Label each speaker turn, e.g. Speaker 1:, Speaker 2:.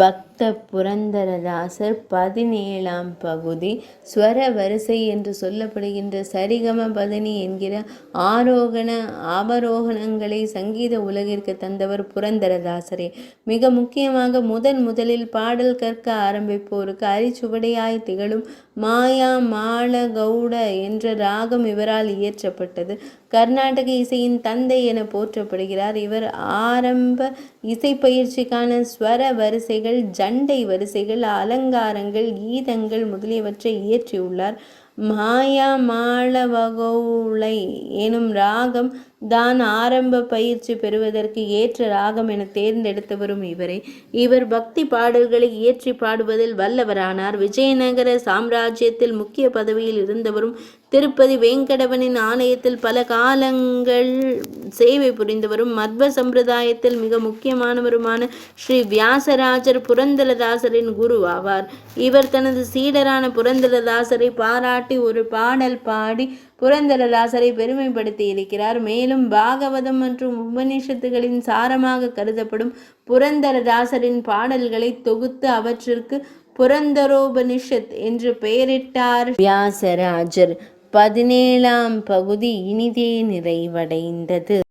Speaker 1: பக்த புரந்தரதாசர் 17ஆம் பகுதி. ஸ்வர வரிசை என்று சொல்லப்படுகின்ற சரிகம பதனி என்கிற ஆரோகண அவரோகணங்களை சங்கீத உலகிற்கு தந்தவர் புரந்தரதாசரே. மிக முக்கியமாக முதலில் பாடல் கற்க ஆரம்பிப்போருக்கு அரிச்சுவடையாய் திகழும் மாயா மாள கௌட என்ற ராகம் இவரால் இயற்றப்பட்டது. கர்நாடக இசையின் தந்தை என போற்றப்படுகிறார். இவர் ஆரம்ப இசைப்பயிற்சிக்கான ஸ்வர வரிசைகள், ஜண்டை வரிசைகள், அலங்காரங்கள், கீதங்கள் முதலியவற்றை இயற்றியுள்ளார். மாயா மாளவகௌளை எனும் ராகம் தான் ஆரம்ப பயிற்சி பெறுவதற்கு ஏற்ற ராகம் என தேர்ந்தெடுத்தவரும் இவரே. இவர் பக்தி பாடல்களை இயற்றி பாடுவதில் வல்லவரானார். விஜயநகர சாம்ராஜ்யத்தில் முக்கிய பதவியில் இருந்தவரும் திருப்பதி வேங்கடவனின் ஆலயத்தில் பல காலங்கள் சேவை புரிந்தவரும் மத்வ சம்பிரதாயத்தில் மிக முக்கியமானவருமான ஸ்ரீ வியாசராஜர் புரந்தரதாசரின் குரு ஆவார். இவர் தனது சீடரான புரந்தரதாசரை பாராட்டி ஒரு பாடல் பாடி புரந்தரதாசரை பெருமைப்படுத்தி இருக்கிறார். மேலும் பாகவதம் மற்றும் உபனிஷத்துகளின் சாரமாக கருதப்படும் புரந்தரதாசரின் பாடல்களை தொகுத்து அவற்றிற்கு புரந்தரோபனிஷத் என்று பெயரிட்டார் வியாசராஜர். 17ஆம் பகுதி இனிதே நிறைவடைந்தது.